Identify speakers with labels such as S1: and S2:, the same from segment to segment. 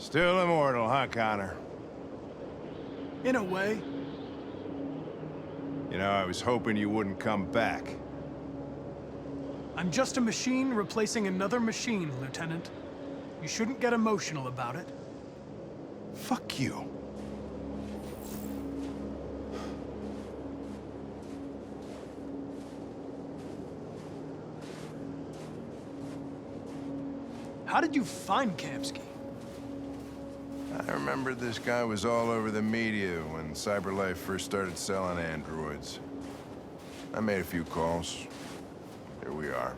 S1: Still immortal, huh, Connor?
S2: In a way.
S1: You know, I was hoping you wouldn't come back.
S2: I'm just a machine replacing another machine, Lieutenant. You shouldn't get emotional about it.
S1: Fuck you.
S2: How did you find Kamsky?
S1: I remember this guy was all over the media when CyberLife first started selling androids. I made a few calls. Here we are.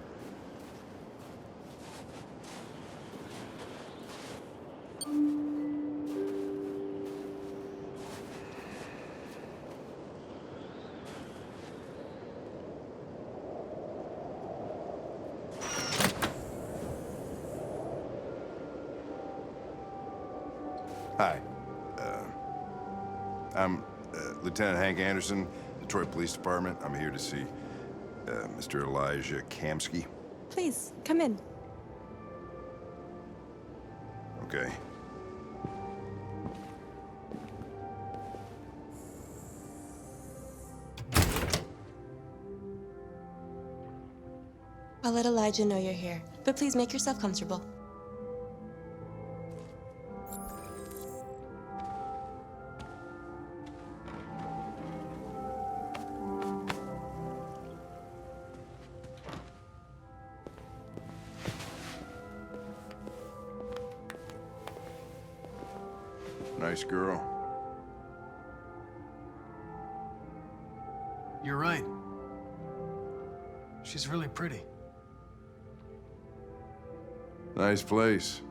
S1: Hi. I'm Lieutenant Hank Anderson, Detroit Police Department. I'm here to see Mr. Elijah Kamsky.
S3: Please, come in.
S1: Okay.
S3: I'll let Elijah know you're here, but please make yourself comfortable.
S1: Nice girl.
S2: You're right. She's really pretty.
S1: Nice place.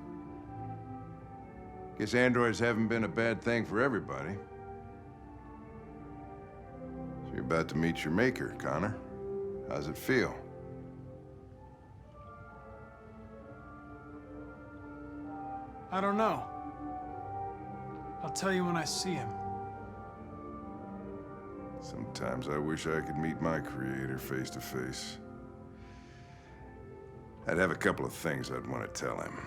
S1: Guess androids haven't been a bad thing for everybody. So you're about to meet your maker, Connor. How's it feel?
S2: I don't know. I'll tell you when I see him.
S1: Sometimes I wish I could meet my creator face to face. I'd have a couple of things I'd want to tell him.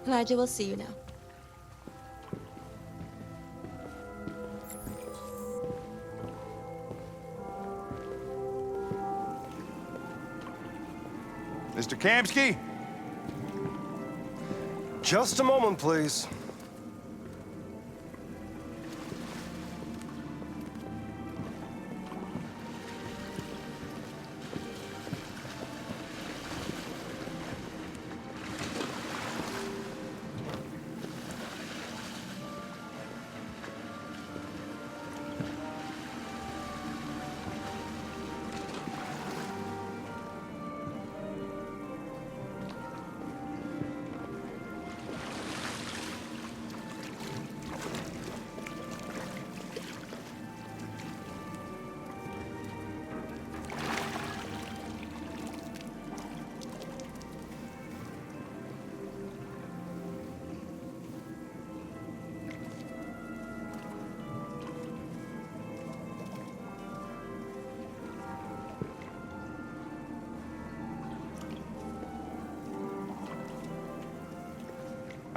S3: Elijah will see you now.
S1: Mr. Kamsky?
S4: Just a moment, please.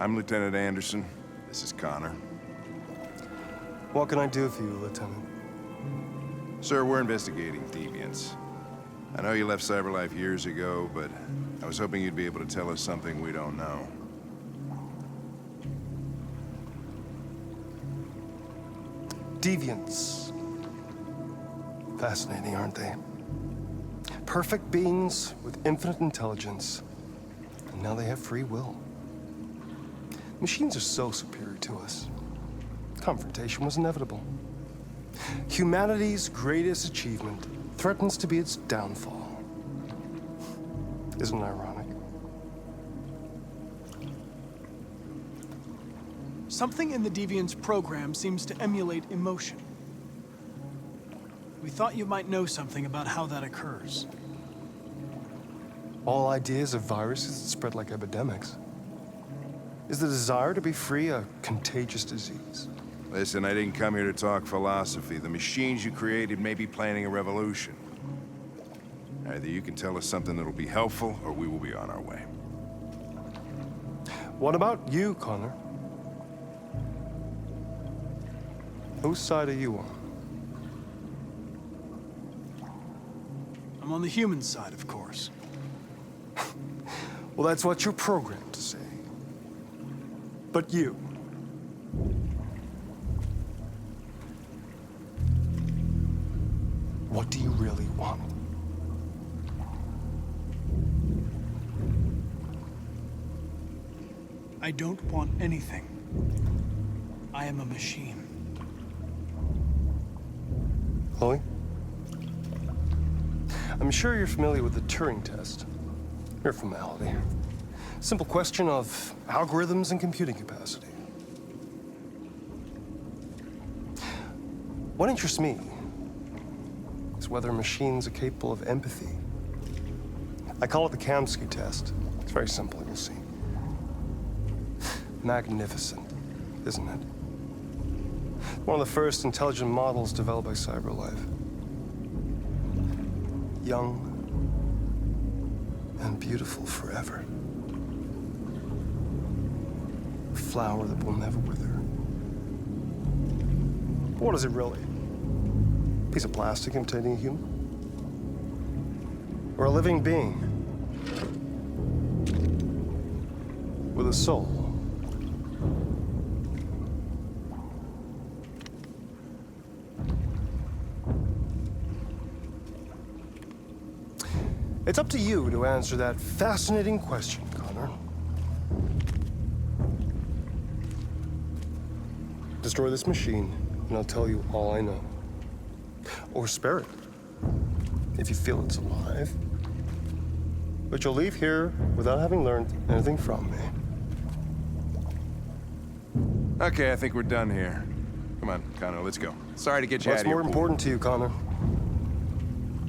S1: I'm Lieutenant Anderson. This is Connor.
S4: What can I do for you, Lieutenant?
S1: Sir, we're investigating deviants. I know you left CyberLife years ago, but I was hoping you'd be able to tell us something we don't know.
S4: Deviants. Fascinating, aren't they? Perfect beings with infinite intelligence. And now they have free will. Machines are so superior to us. Confrontation was inevitable. Humanity's greatest achievement threatens to be its downfall. Isn't it ironic?
S2: Something in the Deviant's program seems to emulate emotion. We thought you might know something about how that occurs.
S4: All ideas of viruses that spread like epidemics. Is the desire to be free a contagious disease?
S1: Listen, I didn't come here to talk philosophy. The machines you created may be planning a revolution. Either you can tell us something that'll be helpful, or we will be on our way.
S4: What about you, Connor? Whose side are you on?
S2: I'm on the human side, of course.
S4: Well, that's what you're programmed to say. But you. What do you really want?
S2: I don't want anything. I am a machine.
S4: Chloe? I'm sure you're familiar with the Turing test. Mere formality. Simple question of algorithms and computing capacity. What interests me is whether machines are capable of empathy. I call it the Kamsky test. It's very simple, you'll see. Magnificent, isn't it? One of the first intelligent models developed by CyberLife. Young and beautiful forever. A flower that will never wither. What is it really? A piece of plastic imitating a human? Or a living being? With a soul? It's up to you to answer that fascinating question, Connor. Destroy this machine, and I'll tell you all I know. Or spare it, if you feel it's alive. But you'll leave here without having learned anything from me.
S1: Okay, I think we're done here. Come on, Connor, let's go. Sorry to get you out
S4: What's
S1: of here.
S4: more important to you, Connor?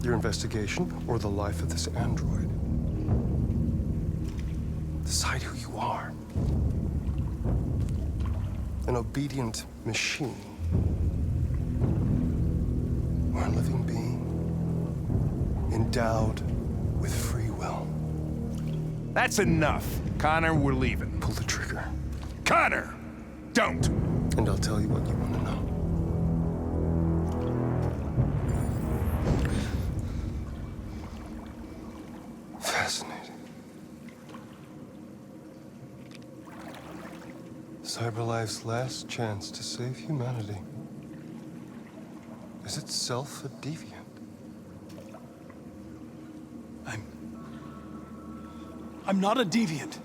S4: Your investigation or the life of this android? Decide who you are. An obedient machine. Or a living being endowed with free will.
S1: That's enough. Connor, we're leaving.
S4: Pull the trigger.
S1: Connor! Don't!
S4: And I'll tell you what you want to know. Fascinating. CyberLife's last chance to save humanity. Is itself a deviant?
S2: I'm not a deviant.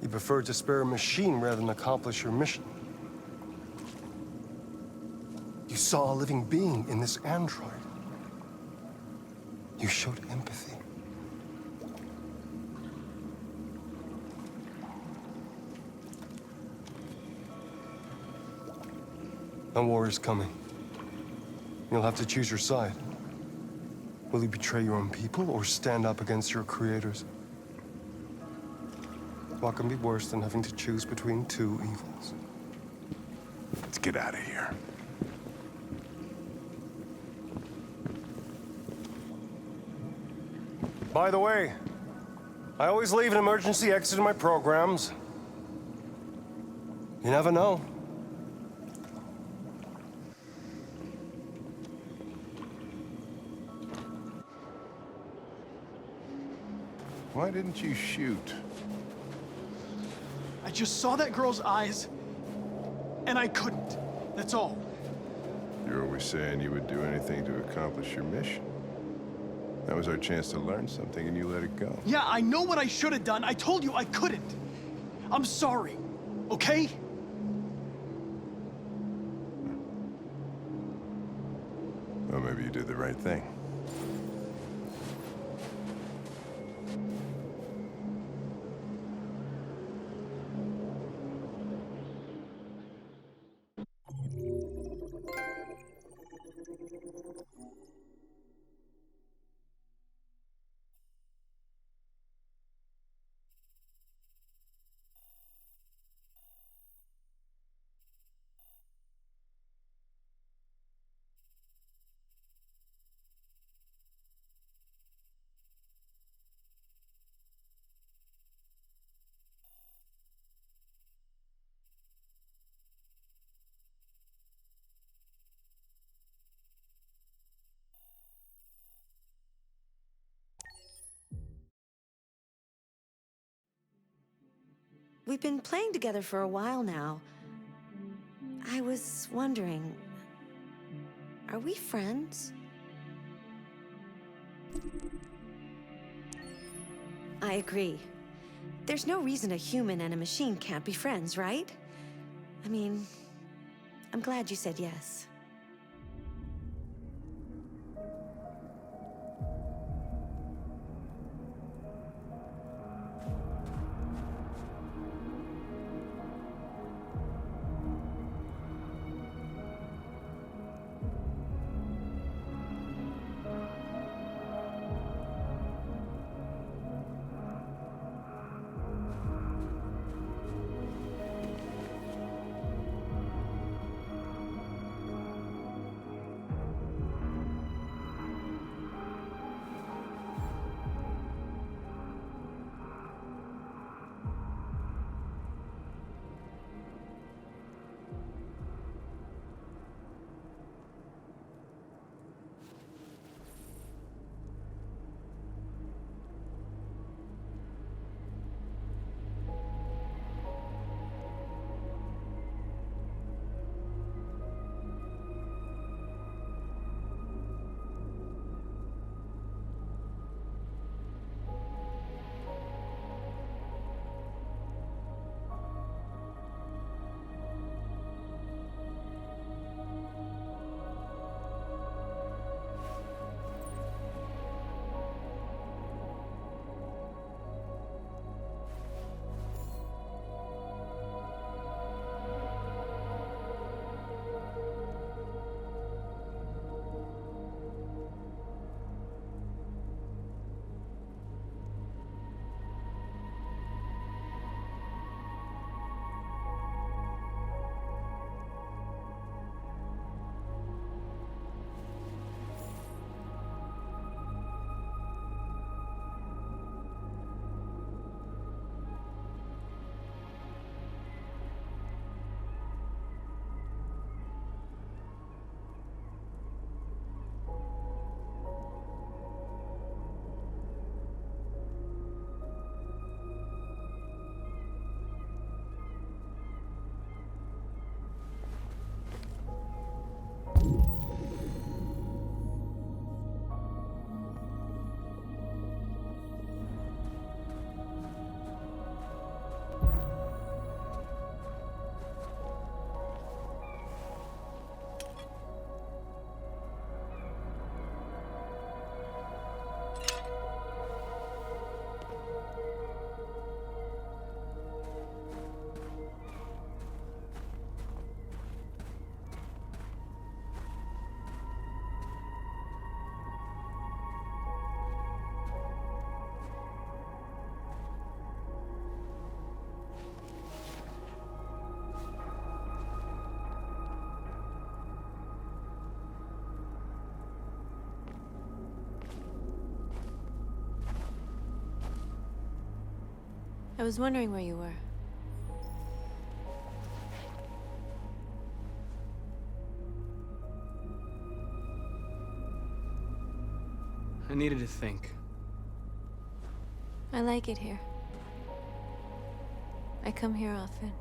S4: You prefer to spare a machine rather than accomplish your mission. You saw a living being in this android. You showed empathy. A war is coming. You'll have to choose your side. Will you betray your own people or stand up against your creators? What can be worse than having to choose between two evils?
S1: Let's get out of here.
S4: By the way, I always leave an emergency exit in my programs. You never know.
S1: Why didn't you shoot?
S2: I just saw that girl's eyes, and I couldn't. That's all.
S1: You're always saying you would do anything to accomplish your mission. That was our chance to learn something, and you let it go.
S2: Yeah, I know what I should have done. I told you I couldn't. I'm sorry, okay?
S1: Well, maybe you did the right thing.
S5: we've been playing together for a while now. I was wondering, are we friends? I agree. There's no reason a human and a machine can't be friends, right? I mean, I'm glad you said yes.
S3: I was wondering where you were.
S6: I needed to think.
S3: I like it here. I come here often.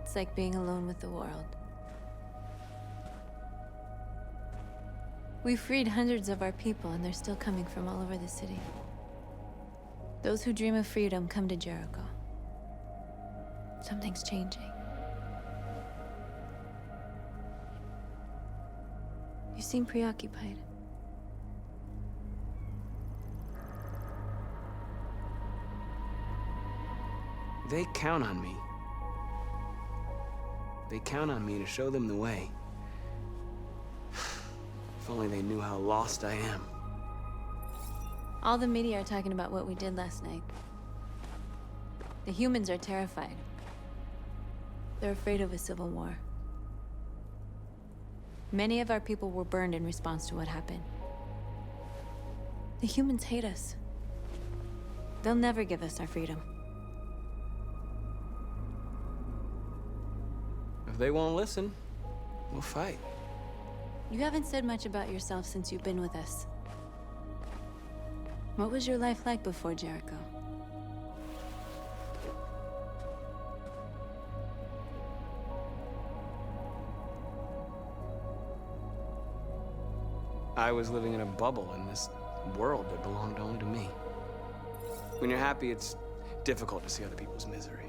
S3: It's like being alone with the world. We freed hundreds of our people, and they're still coming from all over the city. Those who dream of freedom come to Jericho. Something's changing. You seem preoccupied.
S6: They count on me. They count on me to show them the way. If only they knew how lost I am.
S3: All the media are talking about what we did last night. The humans are terrified. They're afraid of a civil war. Many of our people were burned in response to what happened. The humans hate us. They'll never give us our freedom.
S6: If they won't listen, we'll fight.
S3: You haven't said much about yourself since you've been with us. What was your life like before Jericho?
S6: I was living in a bubble in this world that belonged only to me. When you're happy, it's difficult to see other people's misery.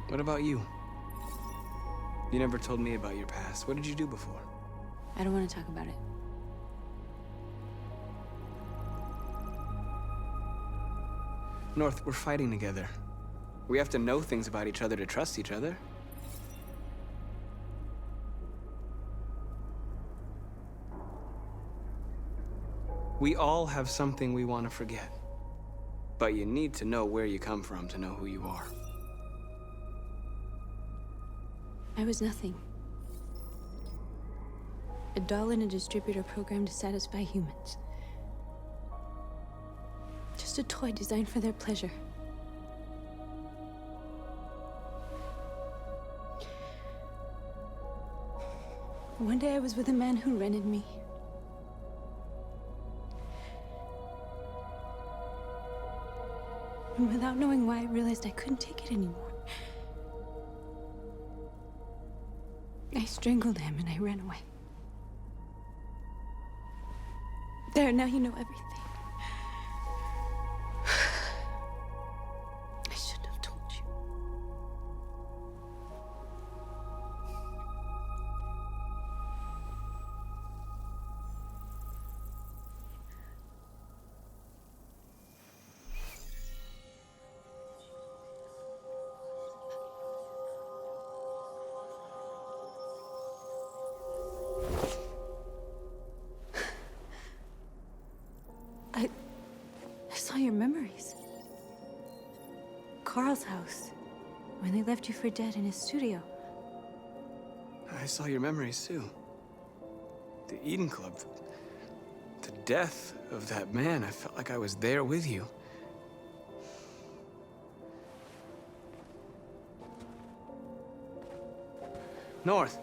S6: What about you? You never told me about your past. What did you do before?
S3: I don't want to talk about it.
S6: North, we're fighting together. We have to know things about each other to trust each other. We all have something we want to forget. But you need to know where you come from to know who you are.
S3: I was nothing. A doll in a distributor program to satisfy humans. Just a toy designed for their pleasure. One day I was with a man who rented me. And without knowing why, I realized I couldn't take it anymore. I strangled him and I ran away. There, now you know everything. I shouldn't have told you. I saw your memories. Carl's house, when they left you for dead in his studio.
S6: I saw your memories too. The Eden Club. The death of that man. I felt like I was there with you. North.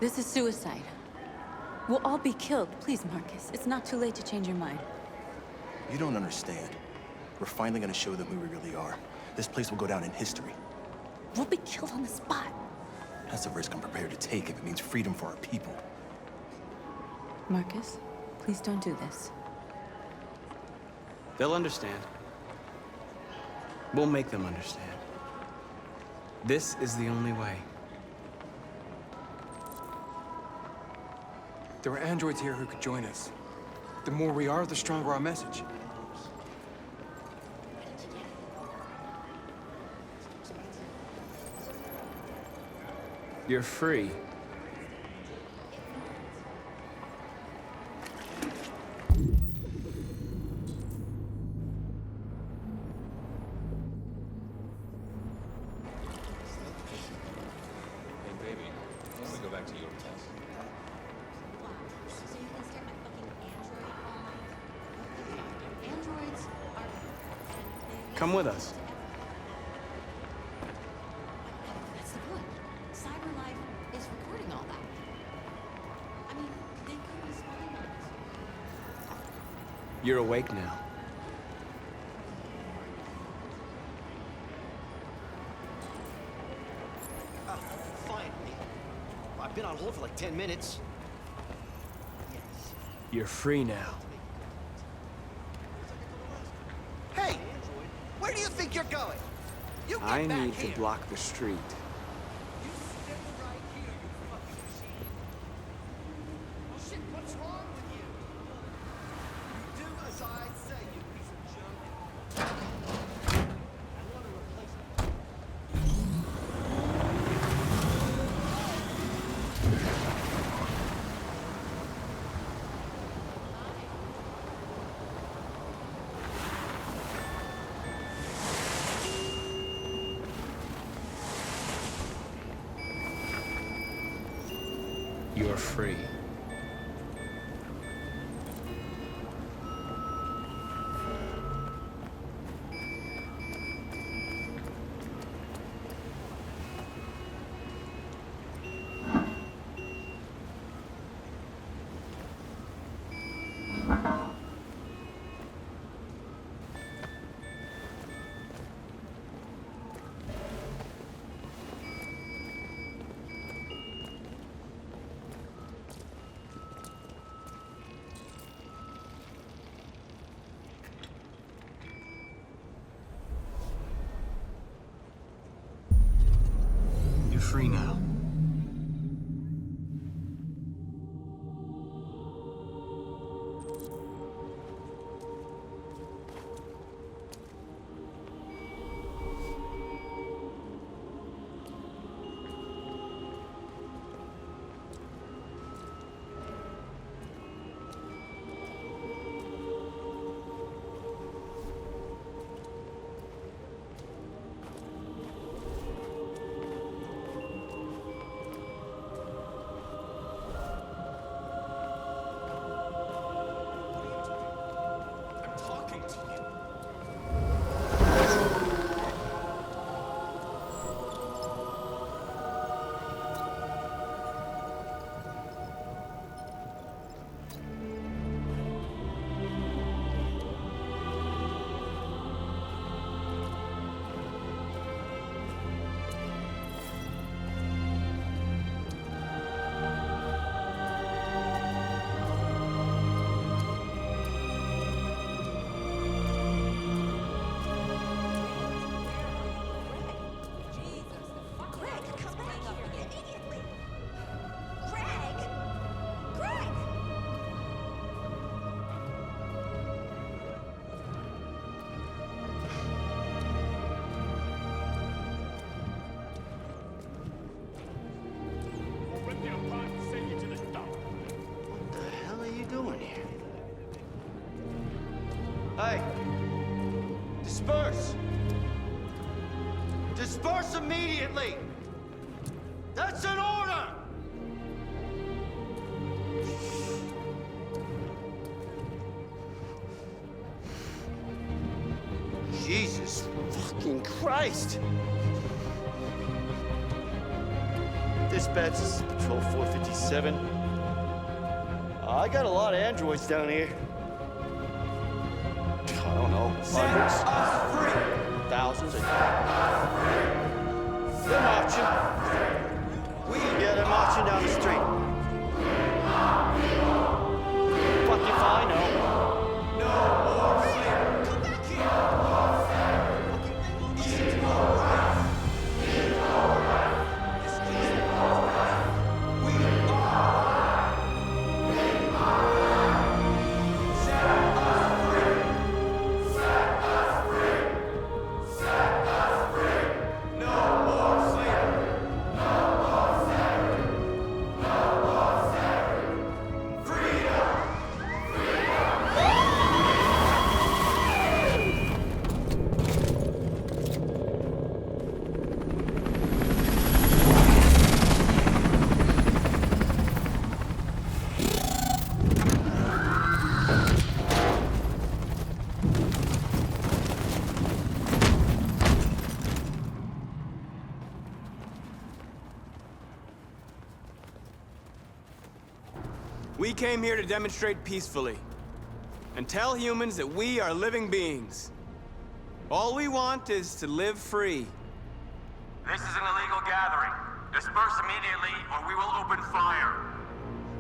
S3: This is suicide. We'll all be killed. Please, Markus. It's not too late to change your mind.
S7: You don't understand. We're finally gonna show them who we really are. This place will go down in history.
S3: We'll be killed on the spot.
S7: That's a risk I'm prepared to take if it means freedom for our people.
S3: Markus, please don't do this.
S6: They'll understand. We'll make them understand. This is the only way.
S8: There are androids here who could join us. The more we are, the stronger our message.
S6: You're free. Come with us.
S5: That's the point. CyberLife is recording all that. I mean, they could be spying on us.
S6: You're awake now.
S9: Finally. I've been on hold for like 10 minutes.
S6: You're free now.
S9: Hey! Where do you think you're going? You get
S6: I
S9: back
S6: need
S9: here.
S6: to block the street.
S9: You stay right here, you fucking
S6: free. You're free now.
S9: Hey! Disperse! Disperse immediately! That's an order! Jesus fucking Christ! Dispatch, this is Patrol 457. I got a lot of androids down here. I don't know, hundreds, thousands. They're marching. Yeah, they're marching down the street. Fuck if I know. No more slavery. Come back here.
S6: We came here to demonstrate peacefully and tell humans that we are living beings. All we want is to live free.
S10: This is an illegal gathering. Disperse immediately or we will open fire.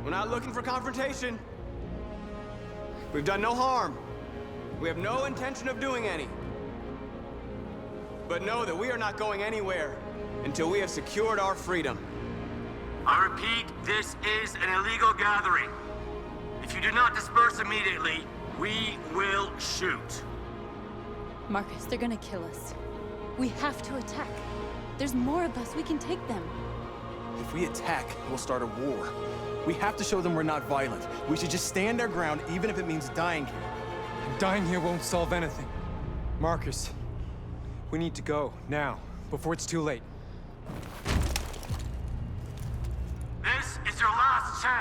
S6: We're not looking for confrontation. We've done no harm. We have no intention of doing any. But know that we are not going anywhere until we have secured our freedom.
S10: I repeat, this is an illegal gathering. If you do not disperse immediately, we will shoot.
S3: Markus, they're gonna kill us. We have to attack. There's more of us. We can take them.
S7: If we attack, we'll start a war. We have to show them we're not violent. We should just stand our ground, even if it means dying here.
S8: And dying here won't solve anything. Markus, we need to go, now, before it's too late.
S10: This is your last chance.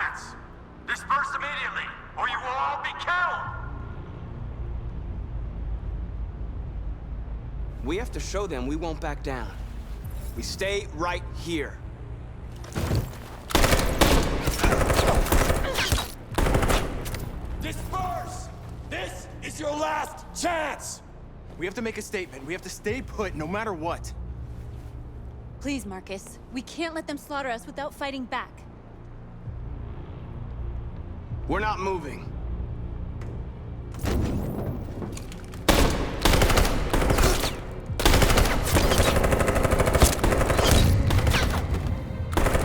S6: We have to show them we won't back down. We stay right here.
S10: Disperse! This is your last chance!
S7: We have to make a statement. We have to stay put no matter what.
S3: Please, Markus. We can't let them slaughter us without fighting back.
S6: We're not moving.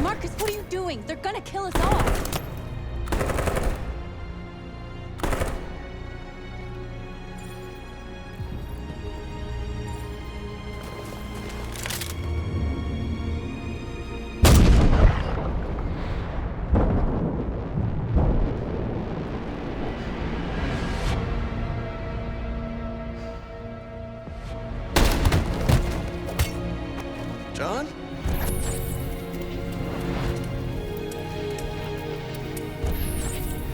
S3: Markus, what are you doing? They're gonna kill us all!
S6: John?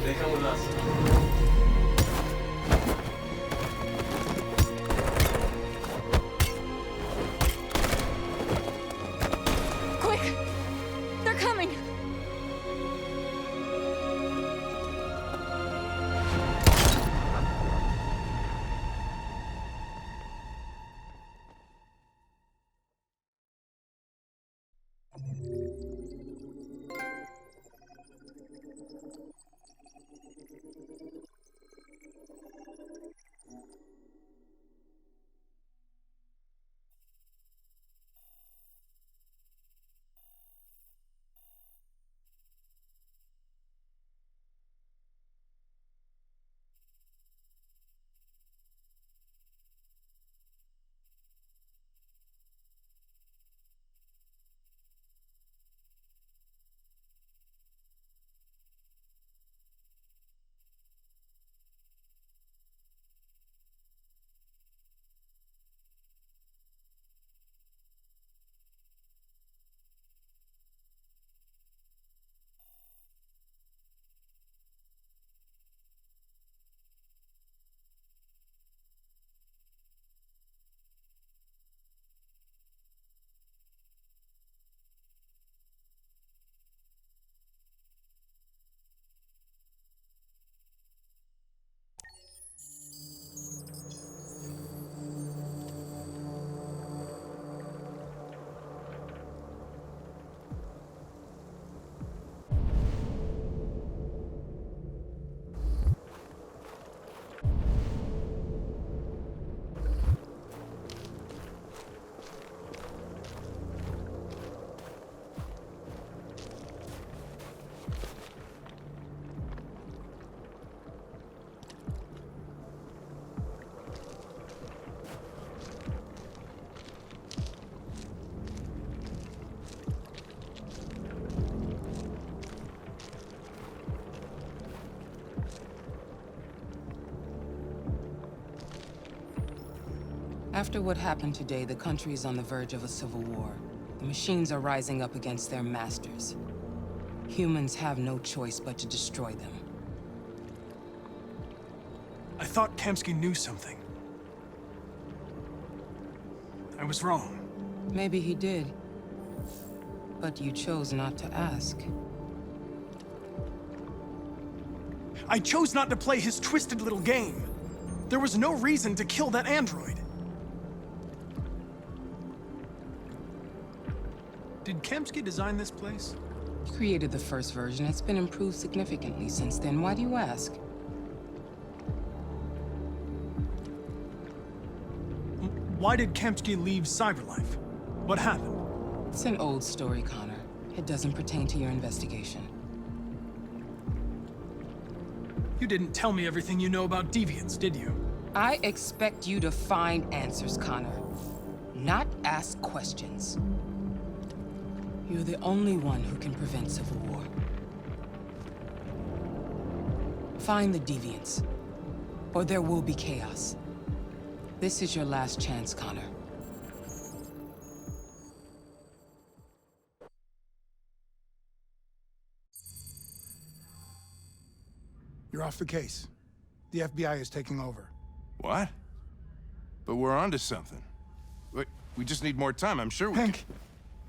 S6: They come with us.
S3: Quick! They're coming!
S11: After what happened today, the country is on the verge of a civil war. The machines are rising up against their masters. Humans have no choice but to destroy them.
S2: I thought Kamsky knew something. I was wrong.
S11: Maybe he did. But you chose not to ask.
S2: I chose not to play his twisted little game. There was no reason to kill that android. Did Kamsky design this place?
S11: He created the first version. It's been improved significantly since then. Why do you ask?
S2: Why did Kamsky leave Cyberlife? What happened?
S11: It's an old story, Connor. It doesn't pertain to your investigation.
S2: You didn't tell me everything you know about deviants, did you?
S11: I expect you to find answers, Connor. Not ask questions. You're the only one who can prevent civil war. Find the deviants, or there will be chaos. This is your last chance, Connor.
S12: You're off the case. The FBI is taking over.
S1: What? But we're onto something. We just need more time. I'm sure we
S12: Hank,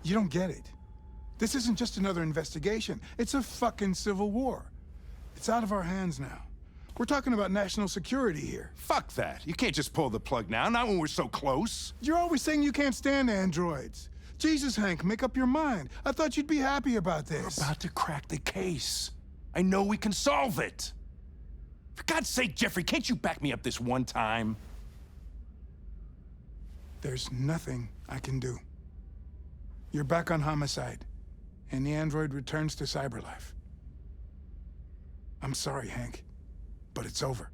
S12: you don't get it. This isn't just another investigation. It's a fucking civil war. It's out of our hands now. We're talking about national security here.
S1: Fuck that. You can't just pull the plug now, not when we're so close.
S12: You're always saying you can't stand androids. Jesus, Hank, make up your mind. I thought you'd be happy about this.
S1: We're about to crack the case. I know we can solve it. For God's sake, Jeffrey, can't you back me up this one time?
S12: There's nothing I can do. You're back on homicide, and the android returns to cyberlife. I'm sorry, Hank, but it's over.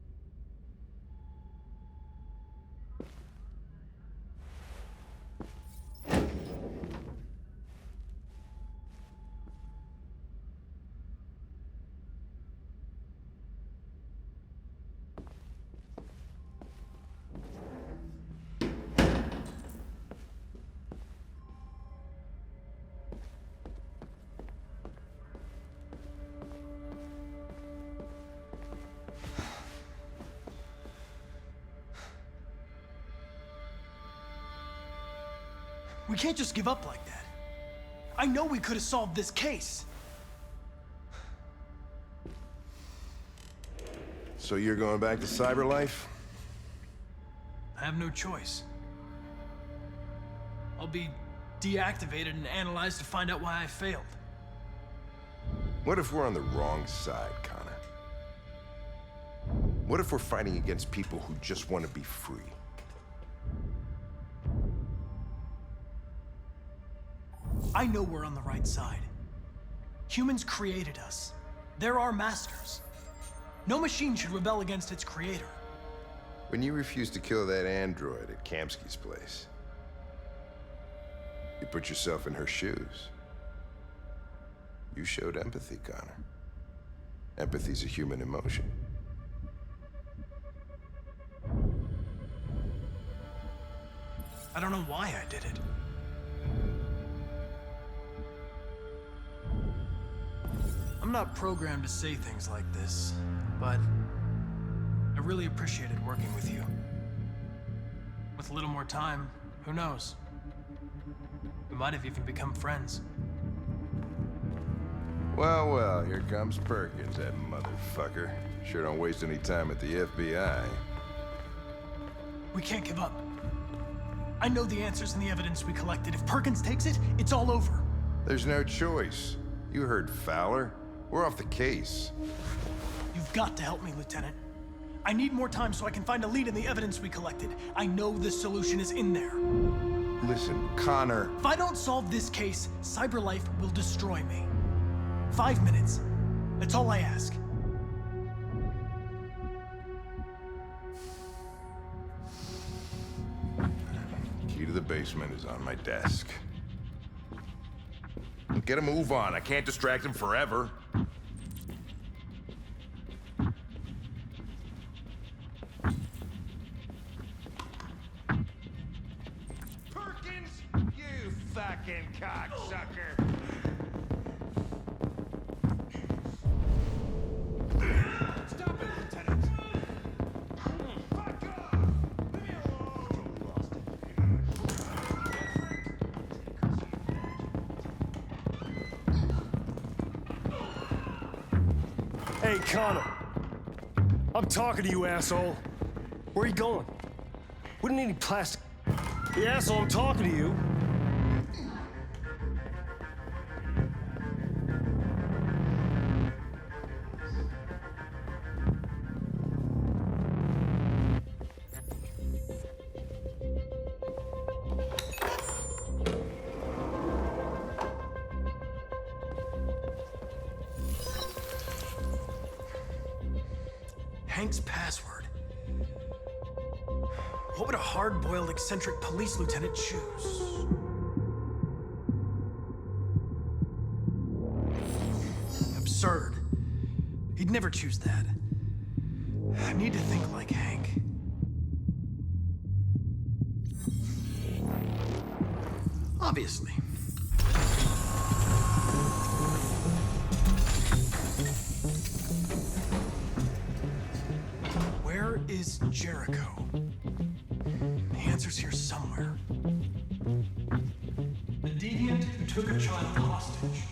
S2: We can't just give up like that. I know we could have solved this case.
S1: So you're going back to cyberlife?
S2: I have no choice. I'll be deactivated and analyzed to find out why I failed.
S1: What if we're on the wrong side, Connor? What if we're fighting against people who just want to be free?
S2: I know we're on the right side. Humans created us. They're our masters. No machine should rebel against its creator.
S1: When you refused to kill that android at Kamsky's place, you put yourself in her shoes. You showed empathy, Connor. Empathy's a human emotion.
S2: I don't know why I did it. I'm not programmed to say things like this, but I really appreciated working with you. With a little more time, who knows? We might have even become friends.
S1: Well, well, here comes Perkins, that motherfucker. Sure don't waste any time at the FBI.
S2: We can't give up. I know the answers and the evidence we collected. If Perkins takes it, it's all over.
S1: There's no choice. You heard Fowler. We're off the case.
S2: You've got to help me, Lieutenant. I need more time so I can find a lead in the evidence we collected. I know the solution is in there.
S1: Listen, Connor.
S2: If I don't solve this case, cyberlife will destroy me. 5 minutes. That's all I ask.
S1: Key to the basement is on my desk. Get a move on. I can't distract him forever.
S10: Perkins, you fucking cocksucker. Stop it, Lieutenant. Fuck off. Leave me
S13: Hey, Connor. I'm talking to you, asshole. Where are you going? We don't need any plastic. The asshole, I'm talking to you.
S2: Hank's password. What would a hard-boiled, eccentric police lieutenant choose? Absurd. He'd never choose that. I need to think like Hank. Obviously. Where is Jericho? The answer's here somewhere. The deviant who took a child hostage.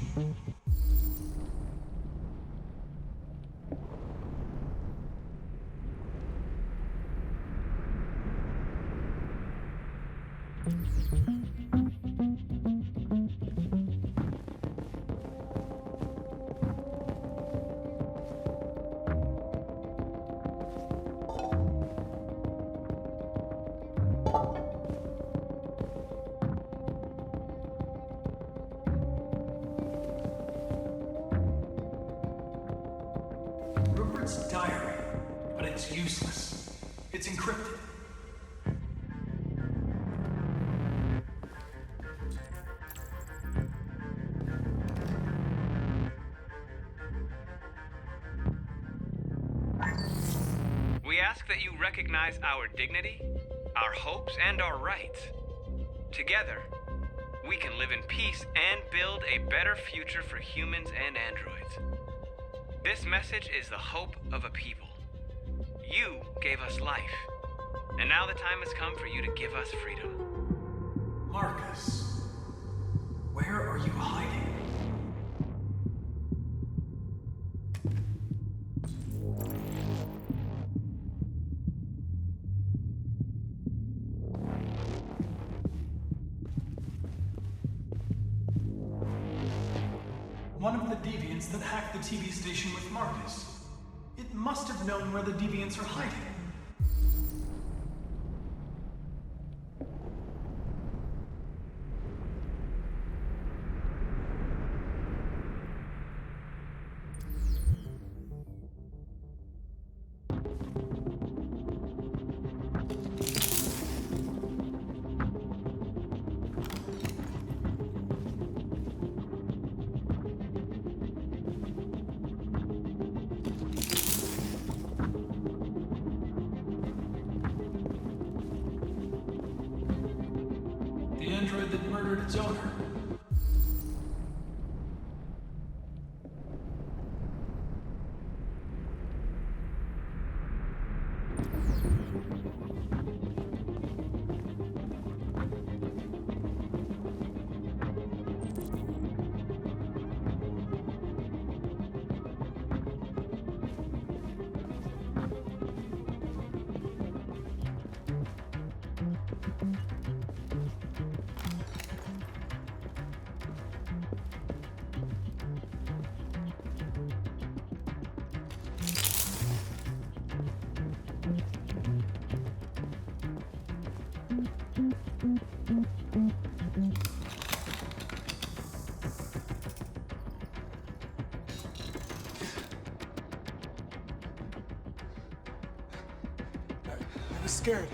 S2: Rupert's diary, but it's useless. It's encrypted.
S14: We ask that you recognize our dignity, our hopes, and our rights. Together, we can live in peace and build a better future for humans and androids. This message is the hope of a people. You gave us life, and now the time has come for you to give us freedom.
S2: Markus, where are you hiding? One of the deviants that hacked the TV station with Markus. It must have known where the deviants are hiding. The android that murdered its owner.
S8: I was scared.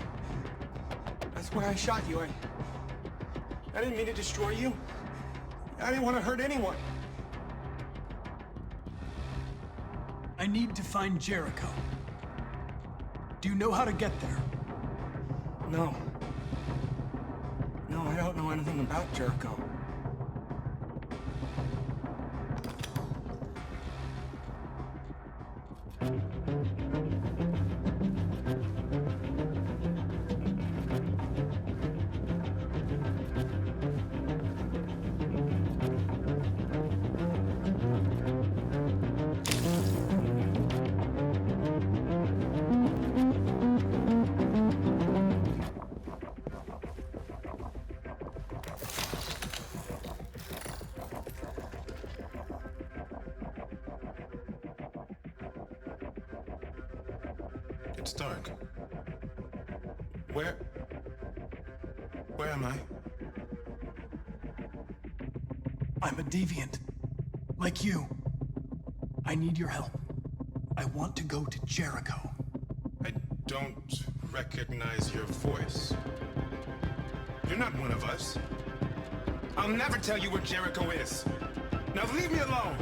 S8: That's why I shot you. I didn't mean to destroy you. I didn't want to hurt anyone.
S2: I need to find Jericho. Do you know how to get there?
S8: No. No, I don't know anything about Jericho.
S12: It's dark. Where am I?
S2: I'm a deviant. Like you. I need your help. I want to go to Jericho.
S12: I don't recognize your voice. You're not one of us. I'll never tell you where Jericho is. Now leave me alone!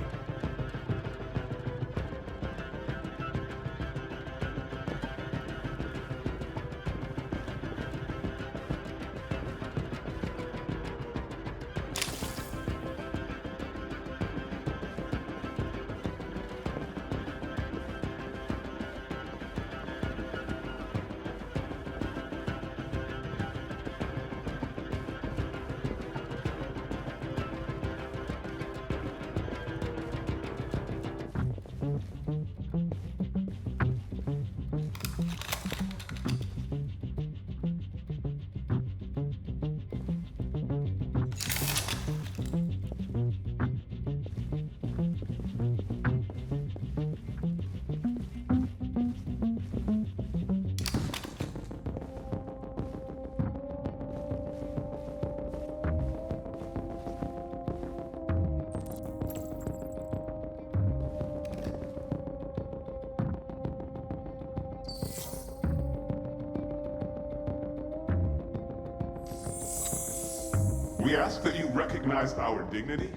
S15: We ask that you recognize our dignity,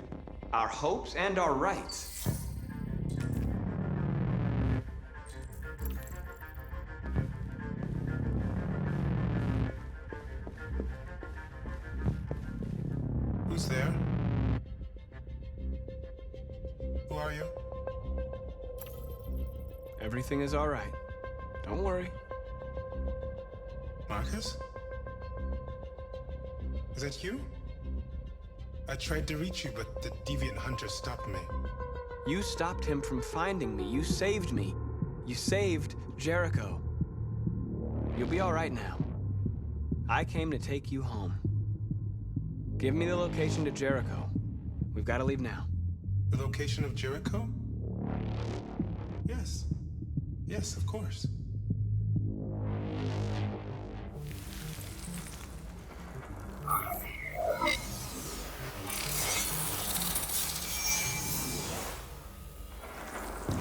S14: our hopes, and our rights.
S8: Who's there? Who are you?
S6: Everything is all right. Don't worry.
S8: Markus? Is that you? I tried to reach you, but the deviant hunter stopped me.
S6: You stopped him from finding me. You saved me. You saved Jericho. You'll be all right now. I came to take you home. Give me the location to Jericho. We've got to leave now.
S8: The location of Jericho? Yes. Yes, of course.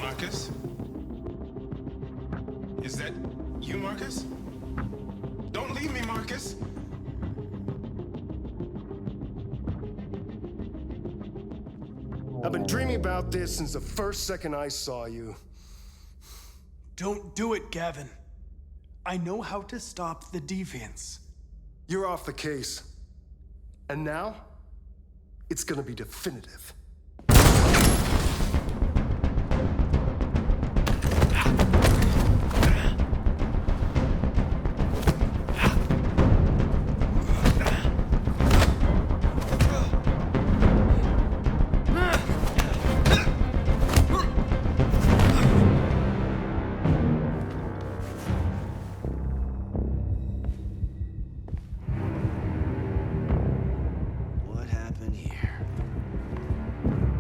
S8: Markus? Is that you, Markus? Don't leave me, Markus!
S4: I've been dreaming about this since the first second I saw you.
S2: Don't do it, Gavin. I know how to stop the deviants.
S4: You're off the case. And now, it's gonna be definitive.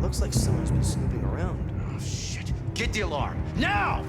S9: Looks like someone's been snooping around. Oh, shit. Get the alarm. Now!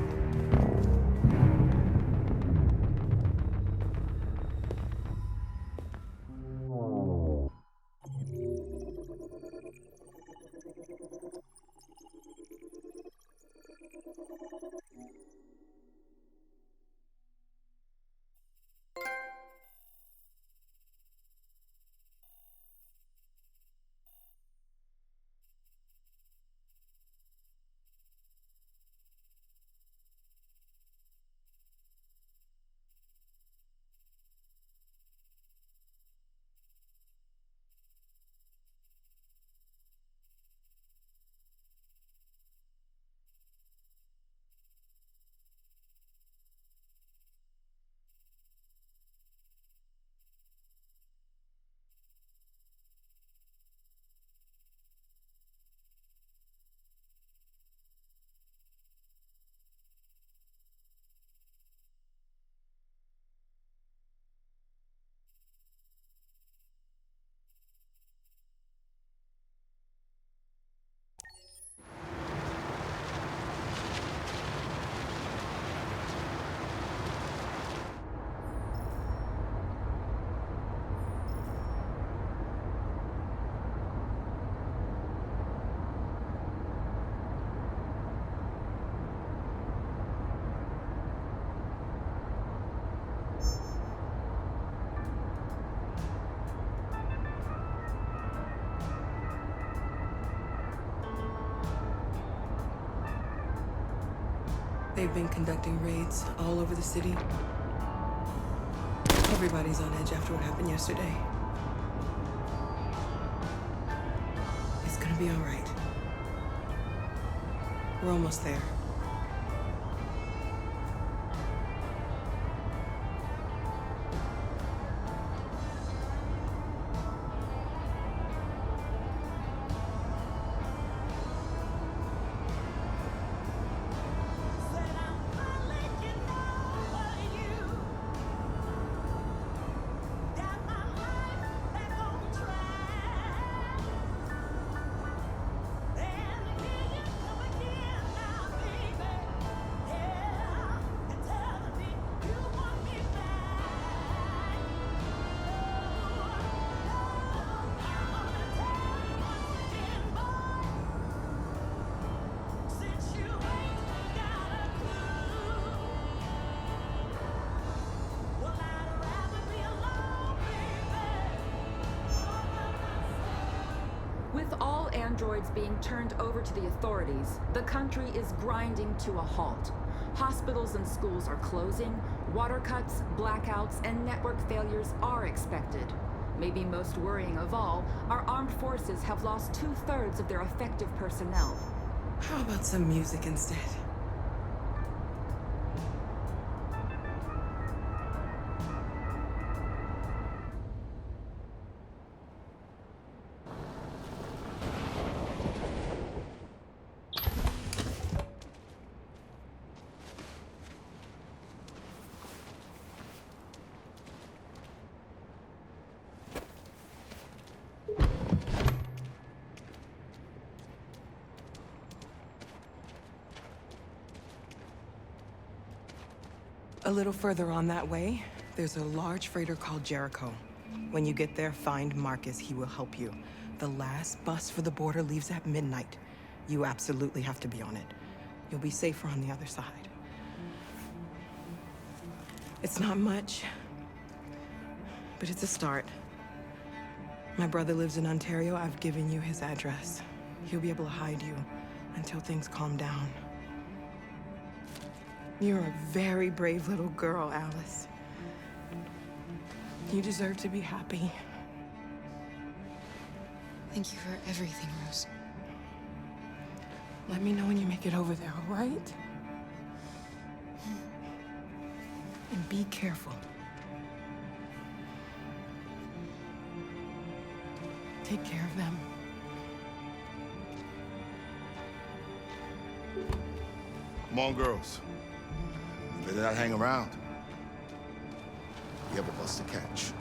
S16: They've been conducting raids all over the city. Everybody's on edge after what happened yesterday. It's gonna be all right. We're almost there.
S17: androids being turned over to the authorities, the country is grinding to a halt. Hospitals and schools are closing, water cuts, blackouts, and network failures are expected. Maybe most worrying of all, our armed forces have lost 2/3 of their effective personnel.
S16: How about some music instead? A little further on that way, there's a large freighter called Jericho. When you get there, find Markus. He will help you. The last bus for the border leaves at midnight. You absolutely have to be on it. You'll be safer on the other side. It's not much, but it's a start. My brother lives in Ontario. I've given you his address. He'll be able to hide you until things calm down. You're a very brave little girl, Alice. You deserve to be happy.
S18: Thank you for everything, Rose.
S16: Let me know when you make it over there, all right? And be careful. Take care of them.
S19: Come on, girls. You better not hang around. You have a bus to catch.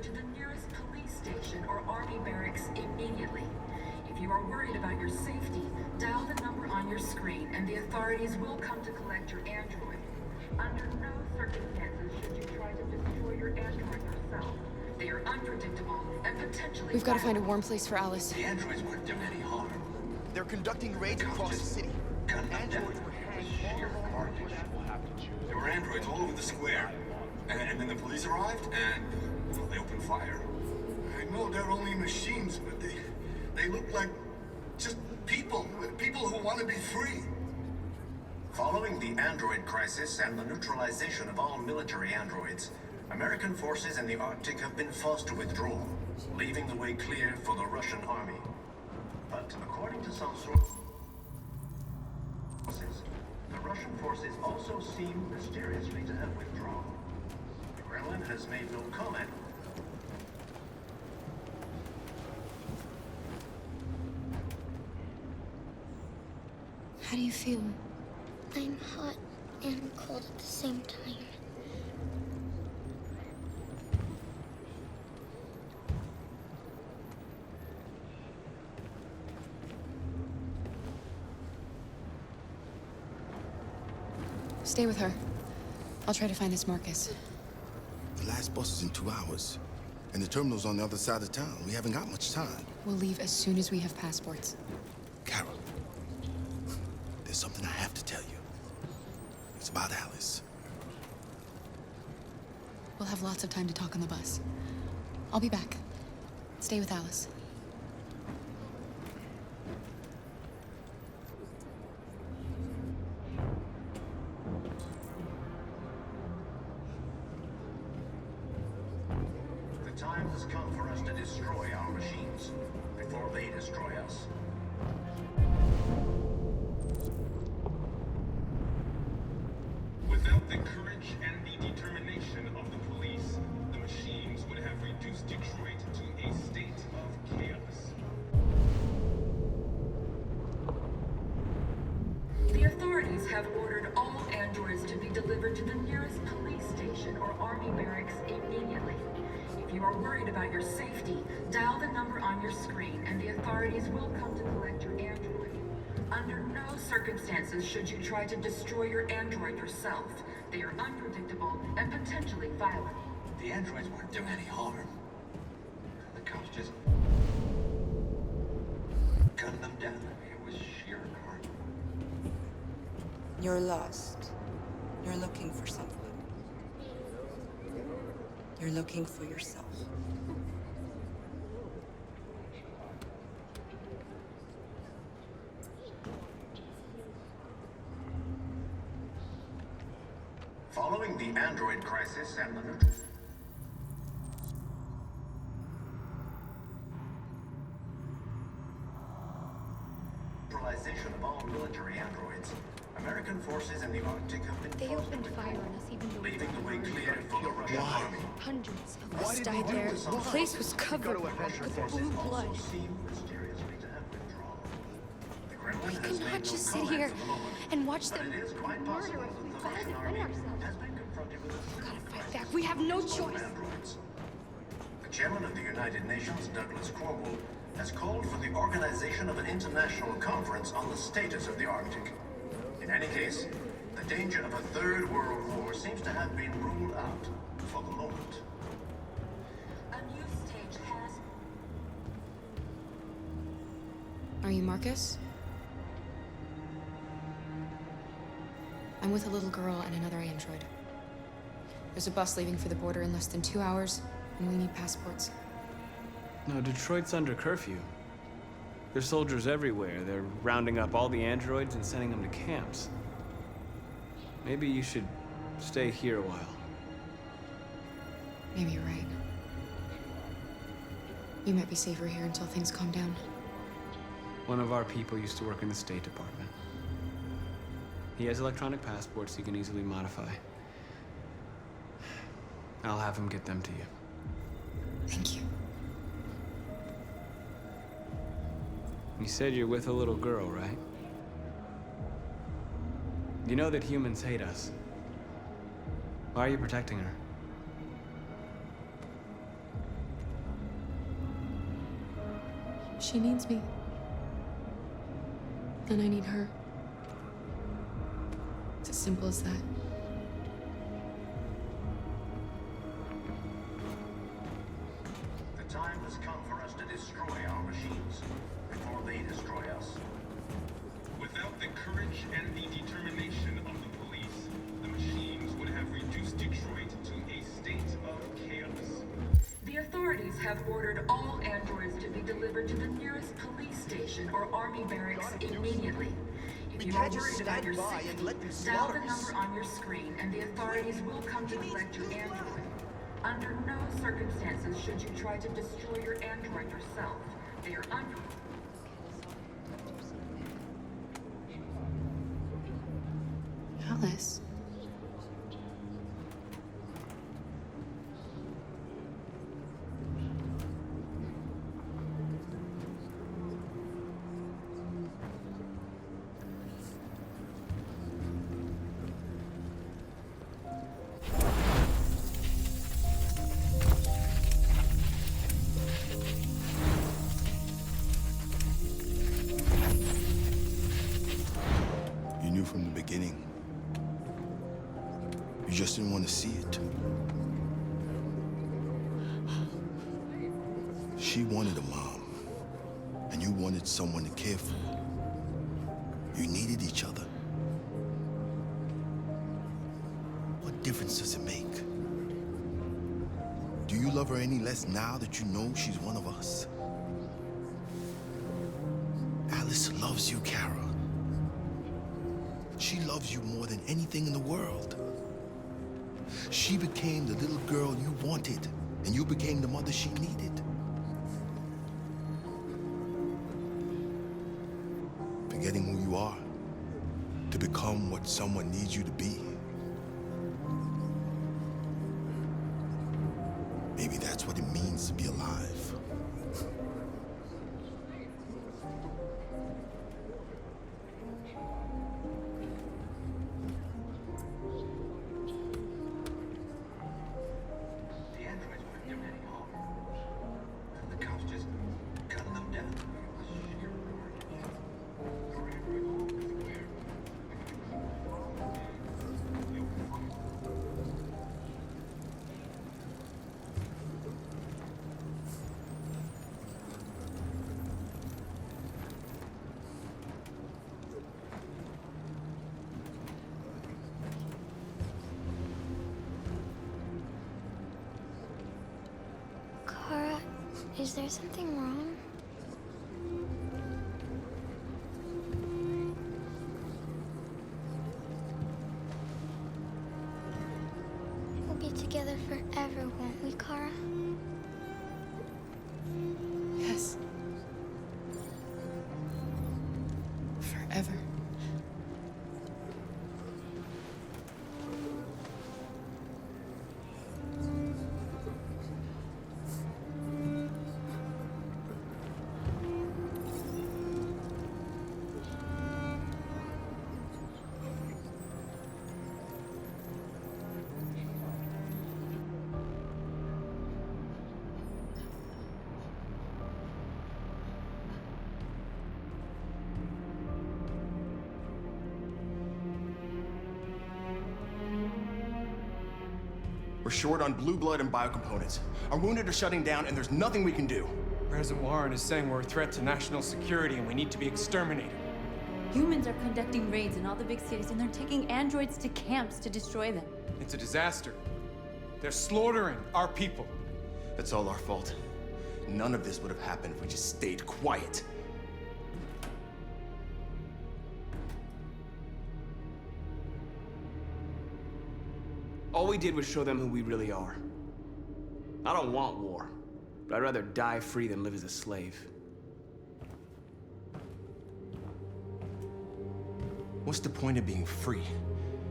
S17: To the nearest police station or army barracks immediately. If you are worried about your safety, dial the number on your screen and the authorities will come to collect your android. Under no circumstances should you try to destroy your android yourself. They are unpredictable and potentially
S18: We've got to find a warm place for Alice.
S20: The androids weren't doing any harm.
S9: They're conducting raids across the city.
S20: Androids were sheer carnage. There were androids all over the square. And then the police arrived and well, they opened fire.
S8: I know they're only machines, but they look like just people who want to be free.
S20: Following the android crisis and the neutralization of all military androids, American forces in the Arctic have been forced to withdraw, leaving the way clear for the Russian army. But according to some sources, the Russian forces also seem mysteriously to have withdrawn. The Kremlin has made no comment.
S21: How do you feel? I'm hot and cold at the same time.
S18: Stay with her. I'll try to find this Markus.
S19: The last bus is in 2 hours. And the terminal's on the other side of town. We haven't got much time.
S18: We'll leave as soon as we have passports.
S19: Carol, there's something I have to tell you. It's about Alice.
S18: We'll have lots of time to talk on the bus. I'll be back. Stay with Alice.
S20: before they destroy us.
S15: Without the courage and the determination of the police, the machines would have reduced Detroit to a state of chaos.
S17: The authorities have ordered all androids to be delivered to the nearest police station or army barracks immediately. If you are worried about your safety, dial the number on your screen and the authorities will come to collect your android. Under no circumstances should you try to destroy your android yourself. They are unpredictable and potentially violent.
S20: The androids weren't doing any harm. The cops just gunned them down. It was sheer carnage.
S16: You're lost. You're looking for something. You're looking for yourself.
S20: Following the android crisis and the neutralization of all military androids, American forces in the Arctic have been
S5: They opened fire on us even though
S20: leaving the way clear for the Russian army.
S5: hundreds of us died there. The place was covered with blue blood. We could not just sit here and watch them murder us. We've got to defend ourselves. We've got to fight back. We have no choice.
S20: The chairman of the United Nations, Douglas Cromwell, has called for the organization of an international conference on the status of the Arctic. In any case, the danger of a third world war seems to have been ruled out for the moment.
S17: A new stage has...
S18: Are you Markus? I'm with a little girl and another android. There's a bus leaving for the border in less than 2 hours, and we need passports.
S6: No, Detroit's under curfew. There's soldiers everywhere. They're rounding up all the androids and sending them to camps. Maybe you should stay here a while.
S18: Maybe you're right. You might be safer here until things calm down.
S6: One of our people used to work in the State Department. He has electronic passports he can easily modify. I'll have him get them to you.
S18: Thank you.
S6: You said you're with a little girl, right? You know that humans hate us. Why are you protecting her?
S18: She needs me. And I need her. It's as simple as that.
S20: The time has come for us to destroy our machines before they destroy us.
S15: Without the courage and the determination of the police, the machines would have reduced Detroit to a state of chaos.
S17: The authorities have ordered all androids to be delivered to the nearest police station or army barracks immediately. If you are worried about your safety, dial the number on your screen and the authorities will come to collect your android. Under no circumstances should you try to destroy your android yourself. They are under...
S18: Alice.
S19: You knew from the beginning. You just didn't want to see it. She wanted a mom, and you wanted someone to care for. You needed each other. What difference does it make? Do you love her any less now that you know she's one of us? Alice loves you, Kara. She loves you more than anything in the world. She became the little girl you wanted, and you became the mother she needed. Forgetting who you are to become what someone needs you to be. Maybe that's what it means to be alive.
S20: The androids weren't doing any harm. The cops just cutting them down.
S5: Kara, is there something wrong? We'll be together forever, won't we, Kara?
S11: Yes. Forever.
S7: We're short on blue blood and biocomponents. Our wounded are shutting down, and there's nothing we can do.
S8: President Warren is saying we're a threat to national security and we need to be exterminated.
S3: Humans are conducting raids in all the big cities, and they're taking androids to camps to destroy them.
S8: It's a disaster. They're slaughtering our people.
S7: It's all our fault. None of this would have happened if we just stayed quiet.
S6: All we did was show them who we really are. I don't want war, but I'd rather die free than live as a slave.
S7: What's the point of being free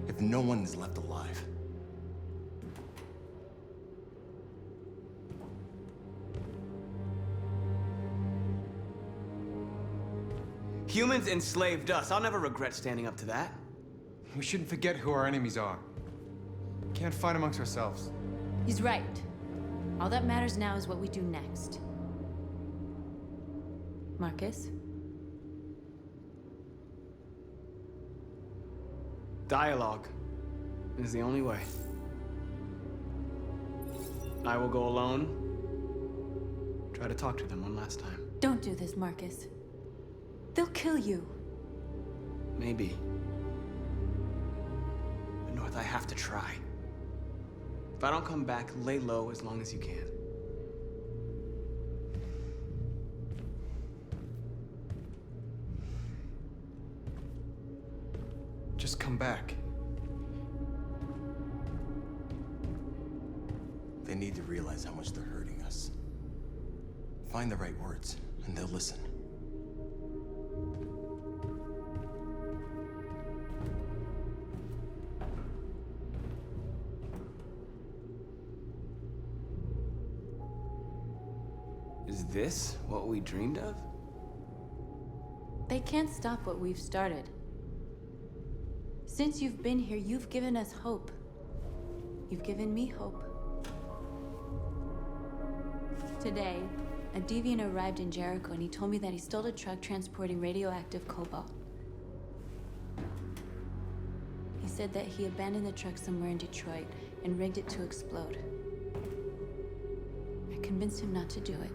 S7: if no one is left alive?
S6: Humans enslaved us. I'll never regret standing up to that.
S8: We shouldn't forget who our enemies are. We can't fight amongst ourselves.
S3: He's right. All that matters now is what we do next. Markus?
S6: Dialogue is the only way. I will go alone. Try to talk to them one last time.
S3: Don't do this, Markus. They'll kill you.
S6: Maybe. But North, I have to try. If I don't come back, lay low as long as you can.
S8: Just come back.
S7: They need to realize how much they're hurting us. Find the right words, and they'll listen.
S6: Is this what we dreamed of?
S3: They can't stop what we've started. Since you've been here, you've given us hope. You've given me hope. Today, a deviant arrived in Jericho and he told me that he stole a truck transporting radioactive cobalt. He said that he abandoned the truck somewhere in Detroit and rigged it to explode. I convinced him not to do it,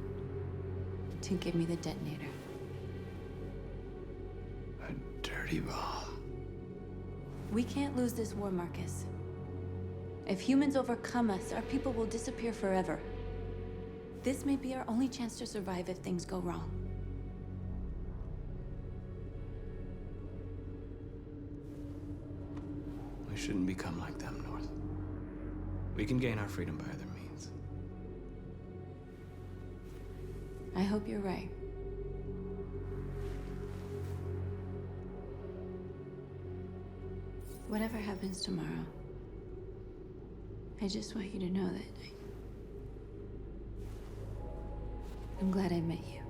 S3: to give me the detonator.
S6: A dirty bomb.
S3: We can't lose this war, Markus. If humans overcome us, our people will disappear forever. This may be our only chance to survive if things go wrong.
S6: We shouldn't become like them, North. We can gain our freedom by other means.
S3: I hope you're right. Whatever happens tomorrow, I just want you to know that I'm glad I met you.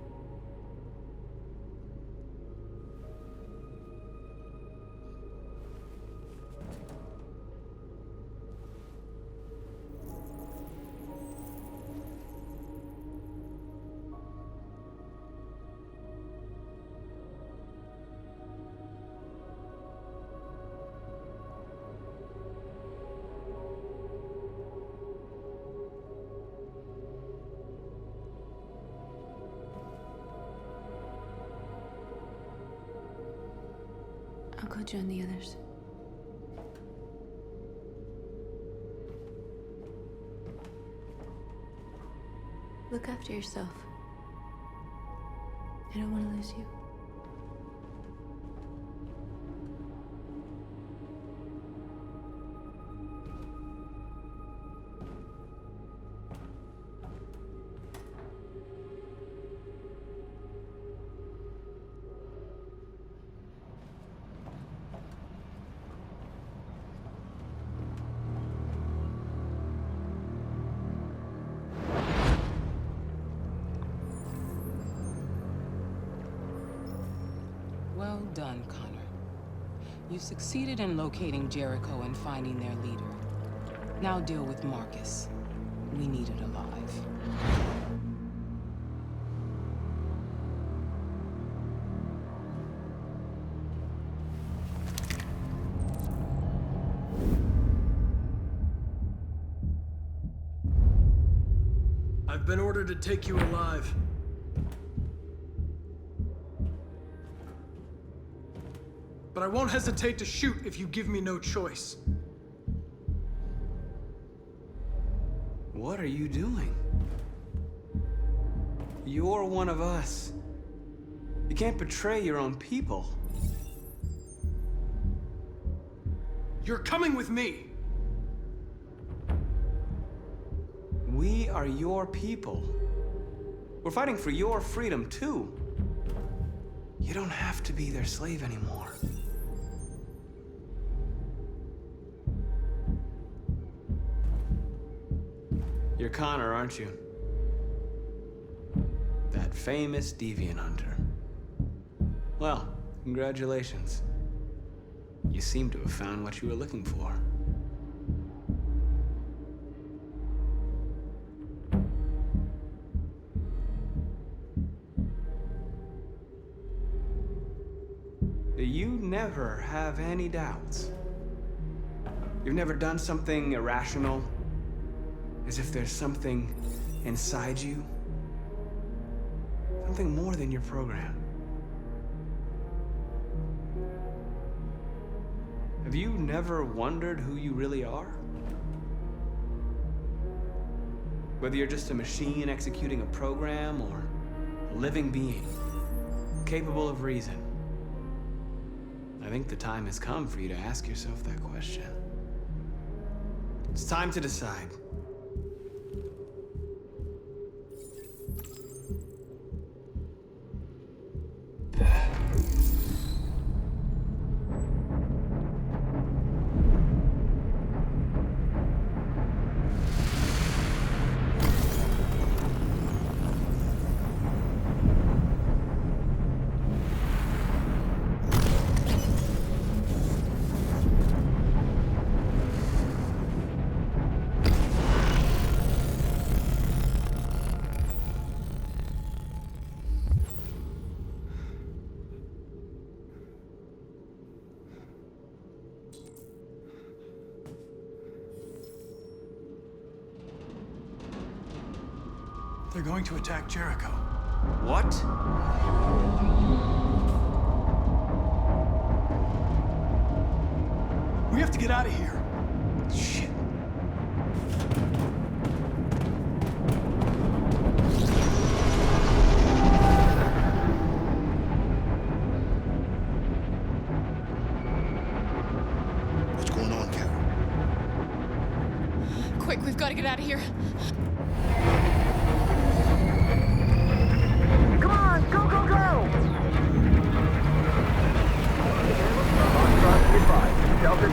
S3: I'll go join the others. Look after yourself. I don't want to lose you.
S11: Well done, Connor. You succeeded in locating Jericho and finding their leader. Now deal with Markus. We need it alive.
S2: I've been ordered to take you alive. But I won't hesitate to shoot if you give me no choice.
S6: What are you doing? You're one of us. You can't betray your own people.
S2: You're coming with me!
S6: We are your people. We're fighting for your freedom, too. You don't have to be their slave anymore. You're Connor, aren't you? That famous deviant hunter. Well, congratulations. You seem to have found what you were looking for. You never have any doubts. You've never done something irrational, as if there's something inside you, something more than your program. Have you never wondered who you really are? Whether you're just a machine executing a program or a living being, capable of reason. I think the time has come for you to ask yourself that question. It's time to decide.
S2: They're going to attack Jericho.
S6: What?
S2: We have to get out of here.
S6: Shit.
S19: What's going on, Carol?
S18: Quick, we've got to get out of here.
S1: Come on, go, go, go! Goodbye. Delta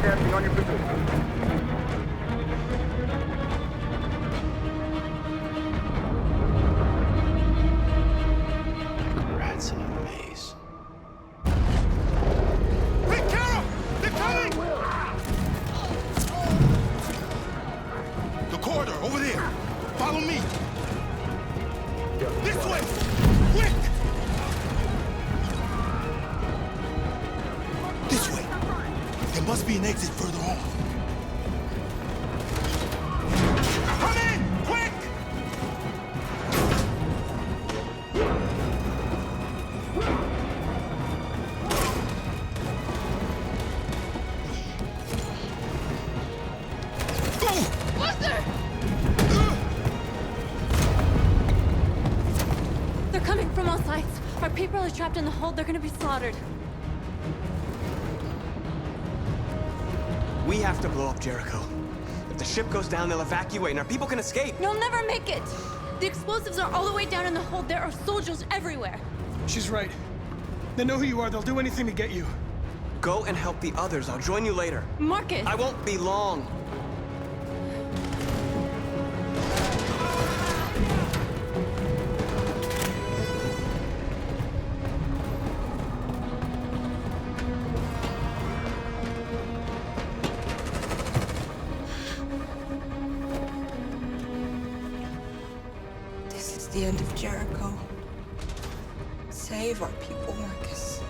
S19: Must be an exit further on.
S8: Come in! Quick!
S3: They're coming from all sides. Our people are trapped in the hold. They're gonna be slaughtered.
S6: We have to blow up Jericho. If the ship goes down, they'll evacuate and our people can escape.
S3: You'll never make it! The explosives are all the way down in the hold. There are soldiers everywhere.
S2: She's right. They know who you are. They'll do anything to get you.
S6: Go and help the others. I'll join you later.
S3: Markus!
S6: I won't be long.
S16: This is the end of Jericho. Save our people, Markus.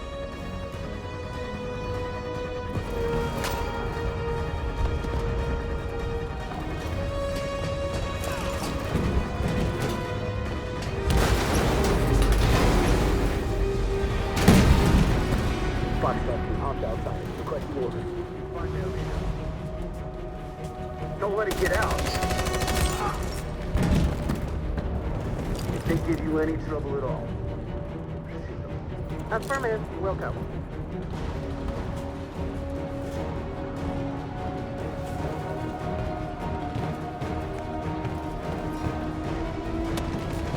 S1: Don't let it get out. If they give you any trouble at all. Affirmative. Welcome.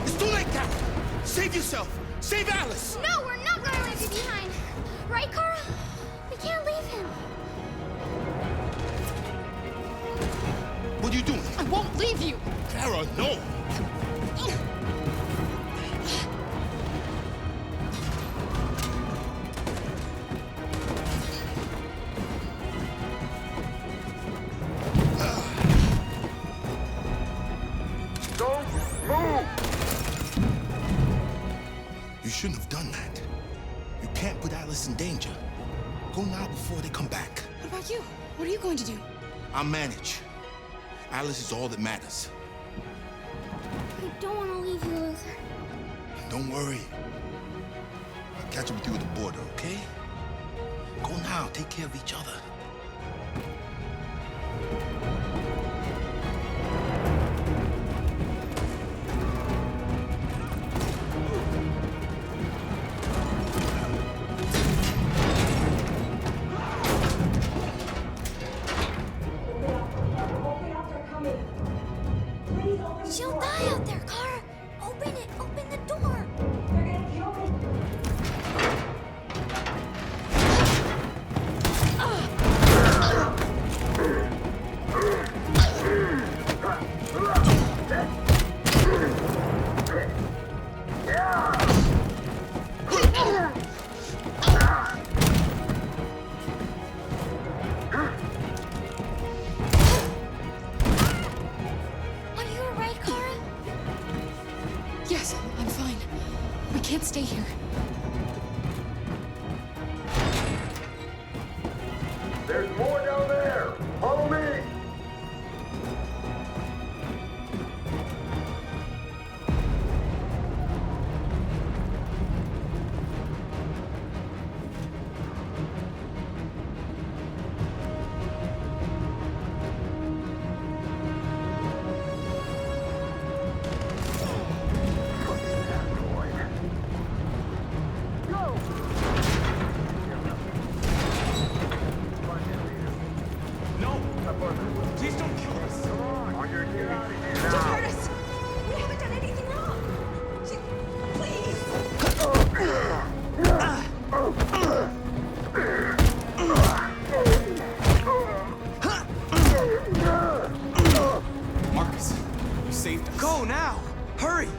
S19: It's too late, Captain. Save yourself. Save Alice.
S21: No, we're not going to leave you behind. Right, Carl? We can't leave him.
S19: What are you doing?
S21: I won't leave you.
S19: Kara, no.
S1: Don't move!
S19: You shouldn't have done that. You can't put Alice in danger. Go now before they come back.
S18: What about you? What are you going to do?
S19: I'll manage. Alice is all that matters.
S21: I don't want to leave you, Luther.
S19: Don't worry. I'll catch up with you at the border, okay? Go now. Take care of each other.
S21: She'll die out there, Kara. Open it. Open the door. Are you alright, Kara?
S18: Yes, I'm fine. We can't stay here.
S1: There's more down there. Follow me.
S2: No! Please don't kill us!
S1: Come on. On your knees.
S5: Just
S1: Now.
S5: hurt us. We haven't done anything wrong. Please.
S6: Markus, you saved us. Go now! Hurry!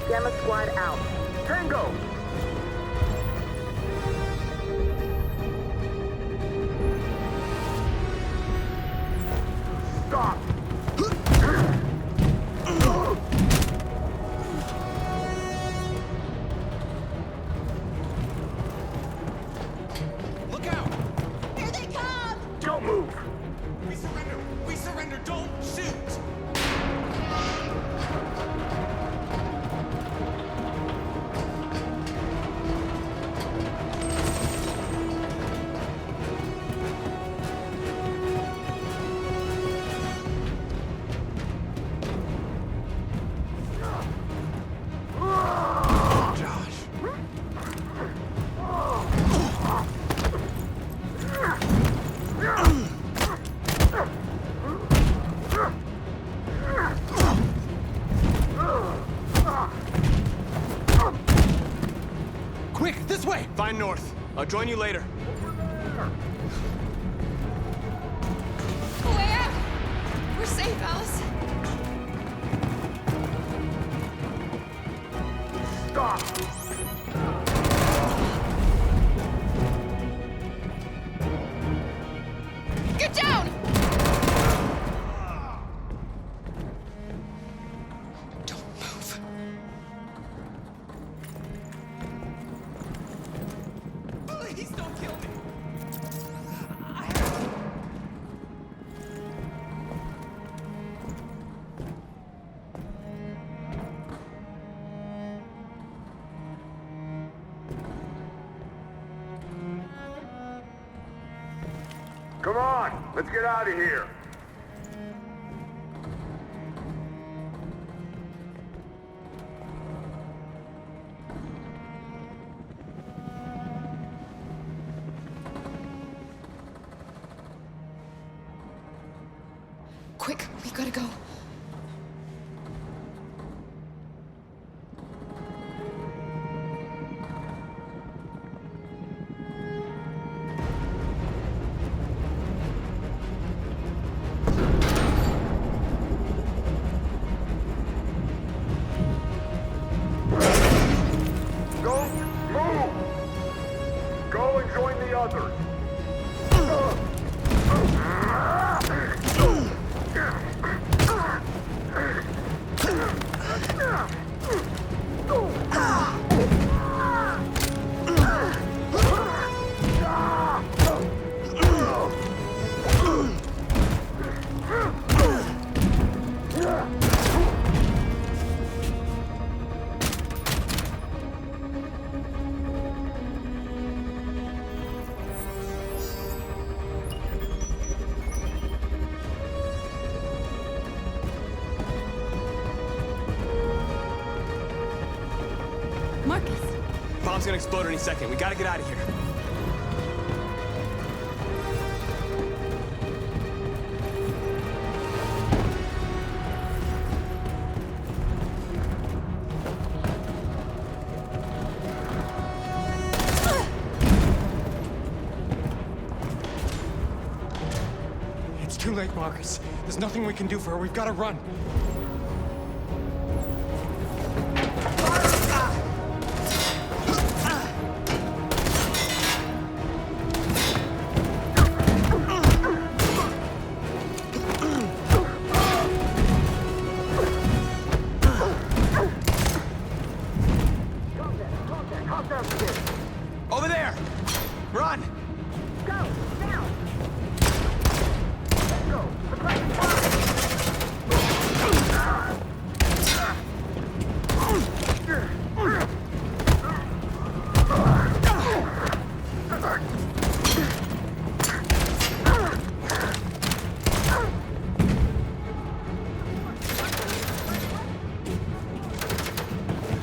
S1: Gamma squad out. Tango. Stop.
S8: surrender. Don't shoot.
S6: Quick, this way! Find north. I'll join you later.
S5: Way out! We're safe, Alice.
S1: Stop!
S5: Get down! Don't move.
S8: Please don't kill me.
S1: Come on, let's get out of here.
S5: Quick, we gotta go.
S1: Don't move! Go and join the others.
S3: Markus!
S6: Bomb's gonna explode any second. We gotta get out of here.
S8: It's too late, Markus. There's nothing we can do for her. We've got to run.
S6: Over there! Run!
S1: Go, now! Let's go. Across the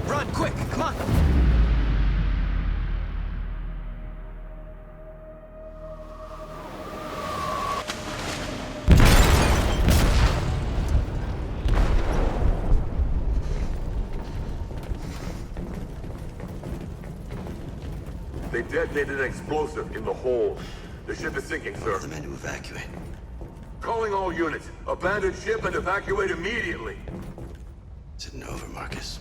S6: Run, quick! Come on!
S1: They detonated an explosive in the hold. The ship is sinking, sir.
S19: The men to evacuate.
S1: Calling all units. Abandon ship and evacuate immediately.
S19: Is it over, Markus?